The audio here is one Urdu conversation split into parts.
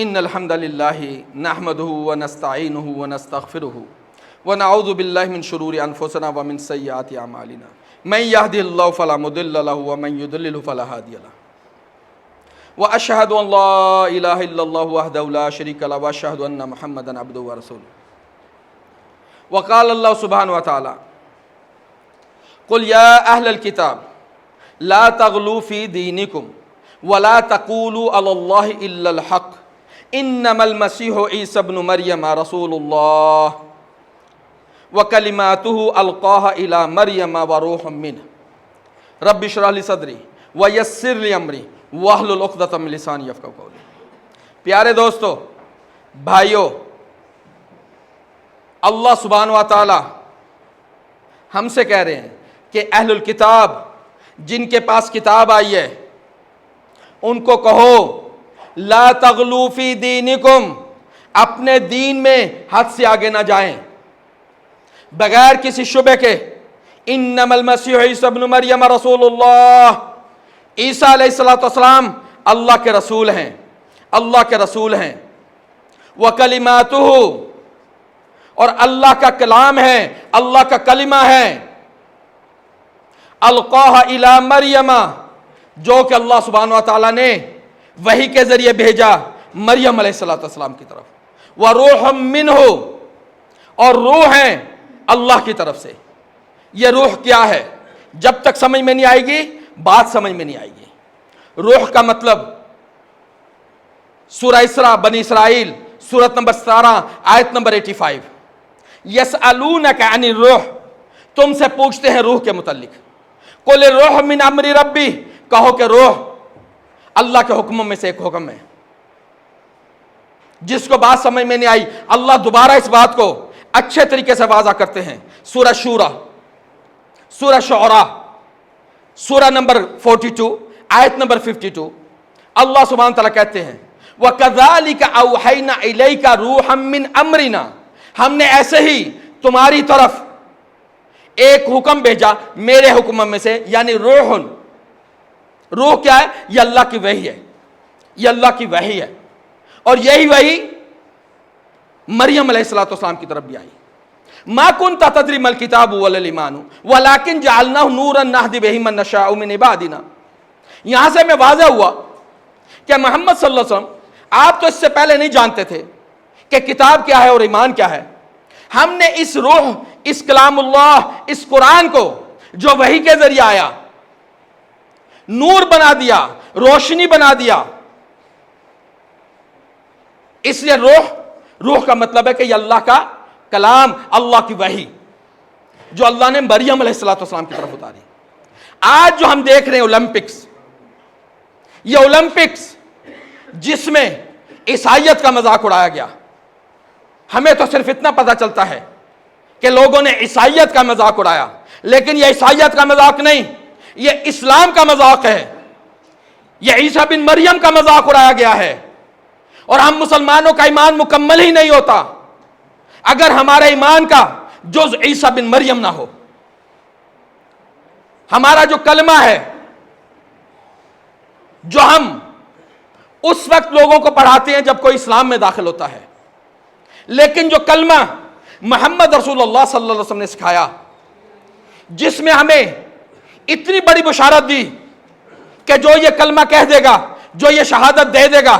ان الحمد للہ نحمدہ ونستعینہ ونستغفرہ ونعوذ باللہ من شرور انفسنا ومن سیئات اعمالنا من یهدہ اللہ فلا مضل لہ ومن یضلل فلا ہادی لہ واشہد ان لا الہ الا اللہ وحدہ لا شریک لہ واشہد ان محمدا عبدہ ورسولہ وقال اللہ سبحانہ وتعالی قل یا اہل الکتاب لا تغلوا فی دینکم ولا تقولوا علی اللہ الا الحق انما المسیح عیسی ابن مریم رسول اللہ وکلماتہ القاها الی مریم وروح منہ رب اشرح لی صدری ویسر لی امری واحلل عقدۃ من لسانی یفقہوا قولی۔ پیارے دوستو، بھائیو، اللہ سبحانہ و تعالی ہم سے کہہ رہے ہیں کہ اہل الکتاب جن کے پاس کتاب آئی ہے ان کو کہو لا تغلو فی دینکم، اپنے دین میں حد سے آگے نہ جائیں بغیر کسی شبہ کے۔ انما المسیح عیسی ابن مریم رسول اللہ، عیسیٰ علیہ السلام اللہ کے رسول ہیں، اللہ کے رسول ہیں۔ وکلماتہ، اور اللہ کا کلام ہے، اللہ کا کلمہ ہے۔ القاها الی مریم، جو کہ اللہ سبحانہ و تعالیٰ نے وحی کے ذریعے بھیجا مریم علیہ السلام کی طرف۔ وروح منہ، اور روح ہیں اللہ کی طرف سے۔ یہ روح کیا ہے؟ جب تک سمجھ میں نہیں آئے گی بات سمجھ میں نہیں آئے گی۔ روح کا مطلب سورہ اسراء بنی اسرائیل سورت نمبر 17 آیت نمبر 85، یسألونک عن الروح، تم سے پوچھتے ہیں روح کے متعلق۔ قل الروح من امر ربی، کہو کہ روح اللہ کے حکموں میں سے ایک حکم ہے۔ جس کو بات سمجھ میں نہیں آئی اللہ دوبارہ اس بات کو اچھے طریقے سے واضح کرتے ہیں۔ سورہ شورى، سورہ شعراء سورہ نمبر 42 آیت نمبر 52، اللہ سبحانہ تعالیٰ کہتے ہیں وَكَذَلِكَ أَوْحَيْنَا إِلَيْكَ رُوحًا مِّنْ أَمْرِنَا، ہم نے ایسے ہی تمہاری طرف ایک حکم بھیجا میرے حکم میں سے، یعنی روح۔ روح کیا ہے؟ یہ اللہ کی وحی ہے، یہ اللہ کی وحی ہے، اور یہی وحی مریم علیہ السلام کی طرف بھی آئی۔ ما كنت تدری ما الکتاب ولا الایمان ولکن جعلناہ نورا نہدی بہ من نشاء من عبادنا۔ یہاں سے میں واضح ہوا کہ محمد صلی اللہ علیہ وسلم آپ تو اس سے پہلے نہیں جانتے تھے کہ کتاب کیا ہے اور ایمان کیا ہے۔ ہم نے اس روح، اس کلام اللہ، اس قرآن کو جو وحی کے ذریعے آیا نور بنا دیا، روشنی بنا دیا۔ اس لیے روح کا مطلب ہے کہ یہ اللہ کا کلام، اللہ کی وحی جو اللہ نے مریم علیہ السلام کی طرف اتاری۔ آج جو ہم دیکھ رہے ہیں اولمپکس، یہ اولمپکس جس میں عیسائیت کا مذاق اڑایا گیا، ہمیں تو صرف اتنا پتہ چلتا ہے کہ لوگوں نے عیسائیت کا مذاق اڑایا، لیکن یہ عیسائیت کا مذاق نہیں، یہ اسلام کا مذاق ہے، یہ عیسیٰ بن مریم کا مذاق اڑایا گیا ہے۔ اور ہم مسلمانوں کا ایمان مکمل ہی نہیں ہوتا اگر ہمارے ایمان کا جز عیسیٰ بن مریم نہ ہو۔ ہمارا جو کلمہ ہے جو ہم اس وقت لوگوں کو پڑھاتے ہیں جب کوئی اسلام میں داخل ہوتا ہے، لیکن جو کلمہ محمد رسول اللہ صلی اللہ علیہ وسلم نے سکھایا، جس میں ہمیں اتنی بڑی بشارت دی کہ جو یہ کلمہ کہہ دے گا، جو یہ شہادت دے دے گا،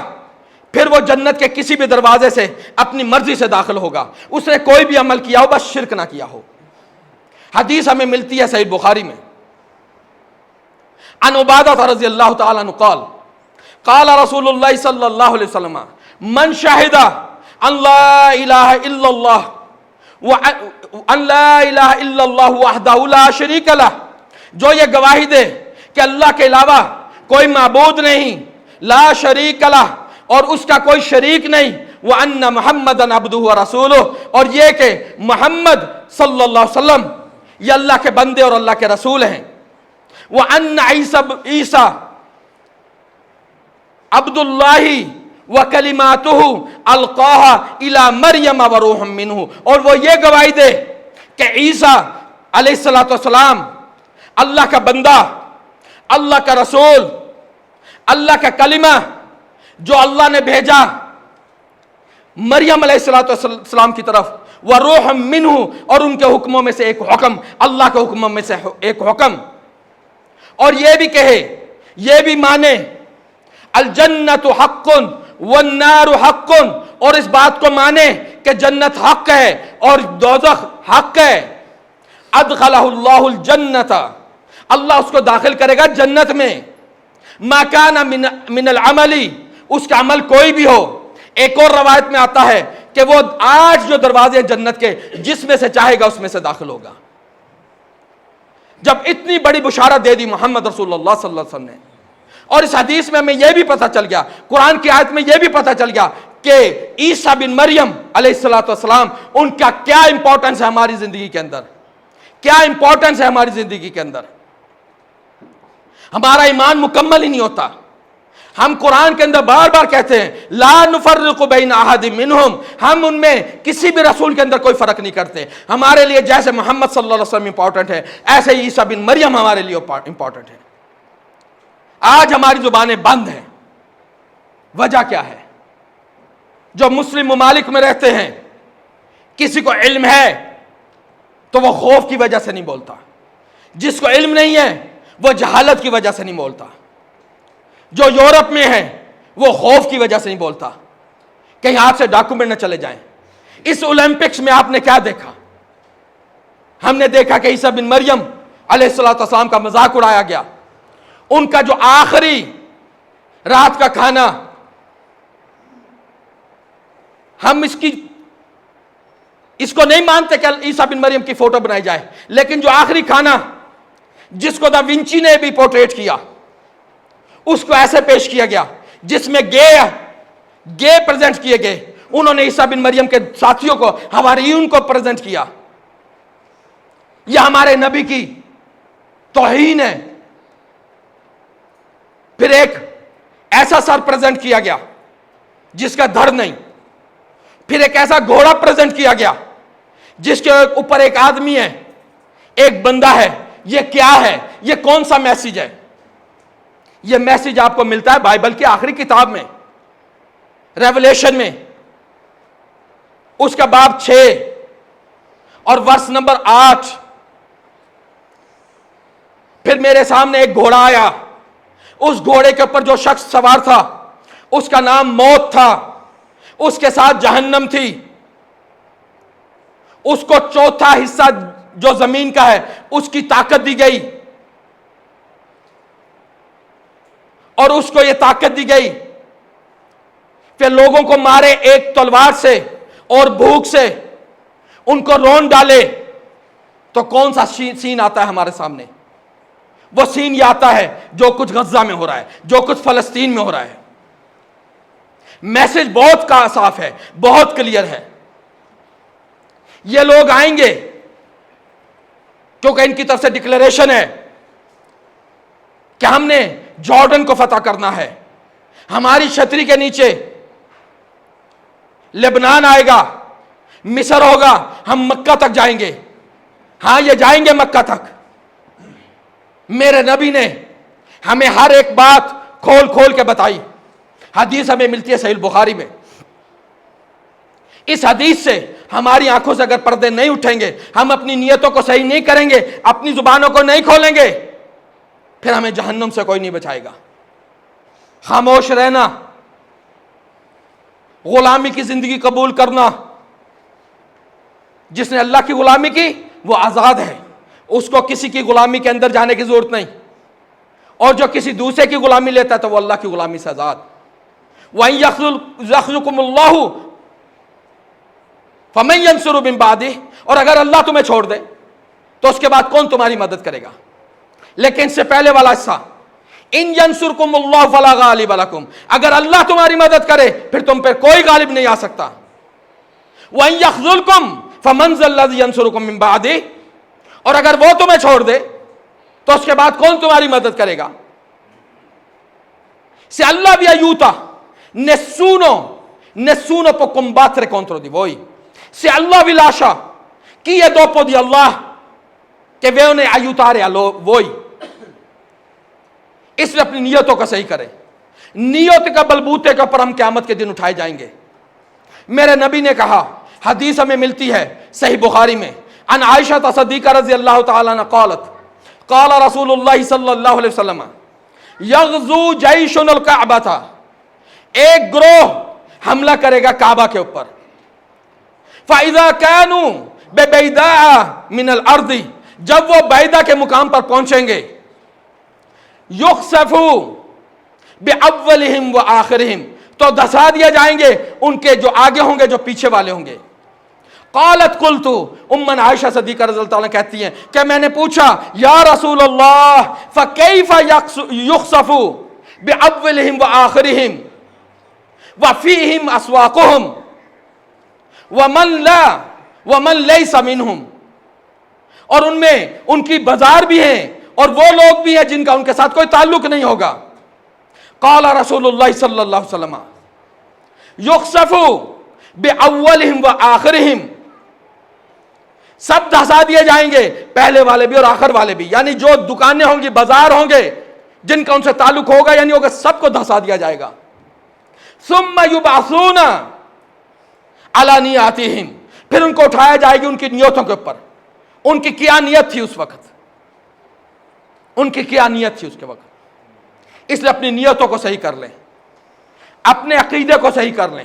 پھر وہ جنت کے کسی بھی دروازے سے اپنی مرضی سے داخل ہوگا، اس نے کوئی بھی عمل کیا ہو بس شرک نہ کیا ہو۔ حدیث ہمیں ملتی ہے صحیح بخاری میں، عن عبادہ رضی اللہ تعالیٰ عنہ قال قال رسول اللہ صلی اللہ علیہ وسلم من شہد ان لا الہ الا اللہ وان لا الہ الا اللہ وحدہ لا شریک لہ، جو یہ گواہی دے کہ اللہ کے علاوہ کوئی معبود نہیں، لا شریک لہ، اور اس کا کوئی شریک نہیں، وَأَنَّ مُحَمَّدًا عَبْدُهُ وَرَسُولُهُ، اور یہ کہ محمد صلی اللہ علیہ وسلم یہ اللہ کے بندے اور اللہ کے رسول ہیں۔ وَأَنَّ عِيسَى عبد اللہ وَكَلِمَاتُهُ أَلْقَاهَا إِلَى مَرْيَمَ وَرُوحٌ مِّنْهُ، اور وہ یہ گواہی دے کہ عیسیٰ علیہ السلام اللہ کا بندہ، اللہ کا رسول، اللہ کا کلمہ جو اللہ نے بھیجا مریم علیہ السلام کی طرف، وروح منہ، اور ان کے حکموں میں سے ایک حکم، اللہ کے حکموں میں سے ایک حکم، اور یہ بھی کہے، یہ بھی مانے الجنت حق والنار حق، اور اس بات کو مانے کہ جنت حق ہے اور دوزخ حق ہے. ادخلہ اللہ الجنت، اللہ اس کو داخل کرے گا جنت میں. ما کان من العمل، اس کا عمل کوئی بھی ہو. ایک اور روایت میں آتا ہے کہ وہ 8 جو دروازے جنت کے، جس میں سے چاہے گا اس میں سے داخل ہوگا. جب اتنی بڑی بشارت دے دی محمد رسول اللہ صلی اللہ علیہ وسلم نے، اور اس حدیث میں ہمیں یہ بھی پتہ چل گیا، قرآن کی آیت میں یہ بھی پتہ چل گیا کہ عیسیٰ بن مریم علیہ السلام، ان کا کیا امپورٹنس ہے ہماری زندگی کے اندر، کیا امپورٹنس ہے ہماری زندگی کے اندر. ہمارا ایمان مکمل ہی نہیں ہوتا. ہم قرآن کے اندر بار بار کہتے ہیں لا نفرق بین احد منہم، ہم ان میں کسی بھی رسول کے اندر کوئی فرق نہیں کرتے. ہمارے لیے جیسے محمد صلی اللہ علیہ وسلم امپورٹنٹ ہے، ایسے ہی عیسیٰ بن مریم ہمارے لیے امپورٹنٹ ہے. آج ہماری زبانیں بند ہیں. وجہ کیا ہے؟ جو مسلم ممالک میں رہتے ہیں، کسی کو علم ہے تو وہ خوف کی وجہ سے نہیں بولتا، جس کو علم نہیں ہے وہ جہالت کی وجہ سے نہیں بولتا. جو یورپ میں ہے وہ خوف کی وجہ سے نہیں بولتا، کہیں ہاتھ سے ڈاکومنٹ نہ چلے جائیں. اس اولمپکس میں آپ نے کیا دیکھا؟ ہم نے دیکھا کہ عیسیٰ بن مریم علیہ السلام کا مذاق اڑایا گیا. ان کا جو آخری رات کا کھانا، ہم اس کو نہیں مانتے کہ عیسیٰ بن مریم کی فوٹو بنائی جائے، لیکن جو آخری کھانا جس کو دا ونچی نے بھی پورٹریٹ کیا، اس کو ایسے پیش کیا گیا جس میں گے پریزنٹ کیے گئے. انہوں نے عیسیٰ بن مریم کے ساتھیوں کو، حواریون کو پریزنٹ کیا. یہ ہمارے نبی کی توہین ہے. پھر ایک ایسا سر پریزنٹ کیا گیا جس کا دھڑ نہیں. پھر ایک ایسا گھوڑا پریزنٹ کیا گیا جس کے اوپر ایک آدمی ہے، ایک بندہ ہے. یہ کیا ہے؟ یہ کون سا میسج ہے؟ یہ میسج آپ کو ملتا ہے بائبل کی آخری کتاب میں، ریولیشن میں، اس کا باب 6 اور ورس نمبر 8. پھر میرے سامنے ایک گھوڑا آیا. اس گھوڑے کے اوپر جو شخص سوار تھا اس کا نام موت تھا، اس کے ساتھ جہنم تھی. اس کو چوتھا حصہ جو زمین کا ہے اس کی طاقت دی گئی، اور اس کو یہ طاقت دی گئی کہ لوگوں کو مارے ایک تلوار سے اور بھوک سے، ان کو رون ڈالے. تو کون سا سین آتا ہے ہمارے سامنے؟ وہ سین یہ آتا ہے جو کچھ غزہ میں ہو رہا ہے، جو کچھ فلسطین میں ہو رہا ہے. میسج بہت صاف ہے، بہت کلیئر ہے. یہ لوگ آئیں گے کیونکہ ان کی طرف سے ڈکلیریشن ہے کہ ہم نے جارڈن کو فتح کرنا ہے. ہماری چھتری کے نیچے لبنان آئے گا، مصر ہوگا، ہم مکہ تک جائیں گے. ہاں یہ جائیں گے مکہ تک. میرے نبی نے ہمیں ہر ایک بات کھول کھول کے بتائی. حدیث ہمیں ملتی ہے صحیح البخاری میں. اس حدیث سے ہماری آنکھوں سے اگر پردے نہیں اٹھیں گے، ہم اپنی نیتوں کو صحیح نہیں کریں گے، اپنی زبانوں کو نہیں کھولیں گے، پھر ہمیں جہنم سے کوئی نہیں بچائے گا. خاموش رہنا، غلامی کی زندگی قبول کرنا. جس نے اللہ کی غلامی کی وہ آزاد ہے، اس کو کسی کی غلامی کے اندر جانے کی ضرورت نہیں. اور جو کسی دوسرے کی غلامی لیتا ہے تو وہ اللہ کی غلامی سے آزاد. وَإِن يَخْذُلْكُمُ اللَّهُ فَمَن يَنصُرُ مِن بَعْدِهِ، اور اگر اللہ تمہیں چھوڑ دے تو اس کے بعد کون تمہاری مدد کرے گا؟ لیکن اس سے پہلے والا حصہ، ان ينصركم اللہ فلا غالب لكم، اگر اللہ تمہاری مدد کرے پھر تم پر کوئی غالب نہیں آ سکتا. وَإِن يَخْذُلْكُمْ فَمَنْ ذَا الَّذِي يَنصُرُكُم مِّن بَعْدِهِ، اور اگر وہ تمہیں چھوڑ دے تو اس کے بعد کون تمہاری مدد کرے گا؟ Se Allah vi aiuta, nessuno può combattere contro di voi. Se Allah vi lascia, chi è dopo di Allah che viene aiutare a voi? اس لیے اپنی نیتوں کا صحیح کریں. نیت کا بلبوتے کے اوپر ہم قیامت کے دن اٹھائے جائیں گے. میرے نبی نے کہا، حدیث ہمیں ملتی ہے صحیح بخاری میں، عن عائشہ صدیقہ رضی اللہ تعالی عنہ قالت قال رسول اللہ صلی اللہ علیہ وسلم یغزو جیش الکعبہ تھا، ایک گروہ حملہ کرے گا کعبہ کے اوپر، فَإِذَا كَانُوا بِبَيْدَاءَ مِنَ الْأَرْضِ، جب وہ بیدہ کے مقام پر پہنچیں گے، یُخْسَفُوا بِأَوَّلِهِمْ وَآخِرِهِمْ، تو دھسا دیا جائیں گے ان کے جو آگے ہوں گے جو پیچھے والے ہوں گے۔ قالت قلت، امن عائشہ صدیقہ رضی اللہ عنہ کہتی ہیں کہ میں نے پوچھا یا رسول اللہ فَكَيْفَ يُخْسَفُ بِأَوَّلِهِمْ وَآخِرِهِمْ وَفِيهِمْ أَسْوَاقُهُمْ وَمَنْ لَيْسَ مِنْهُمْ، اور ان میں ان کی بازار بھی ہیں اور وہ لوگ بھی ہیں جن کا ان کے ساتھ کوئی تعلق نہیں ہوگا۔ قال رسول اللہ صلی اللہ علیہ وسلم یخسف بأولہم وآخرہم، سب دھسا دیے جائیں گے، پہلے والے بھی اور آخر والے بھی، یعنی جو دکانیں ہوں گی، بازار ہوں گے جن کا ان سے تعلق ہوگا یعنی ہوگا، سب کو دھسا دیا جائے گا۔ ثم یبعثون علی نیاتہم، پھر ان کو اٹھایا جائے گی ان کی نیتوں کے اوپر، ان کی کیا نیت تھی اس وقت، ان کی کیا نیت تھی اس کے وقت۔ اس لیے اپنی نیتوں کو صحیح کر لیں، اپنے عقیدے کو صحیح کر لیں،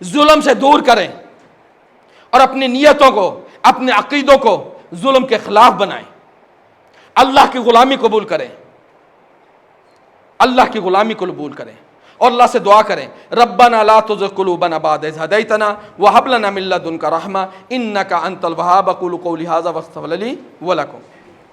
ظلم سے دور کریں اور اپنی نیتوں کو، اپنے عقیدوں کو ظلم کے خلاف بنائیں، اللہ کی غلامی قبول کریں، اللہ کی غلامی قبول کریں اور اللہ سے دعا کریں، ربنا لا تزغ قلوبنا بعد اذ ہدیتنا وہب لنا من لدنک رحمہ انک انت الوہاب۔ اقول قولی ھذا واستغفر لی ولکم۔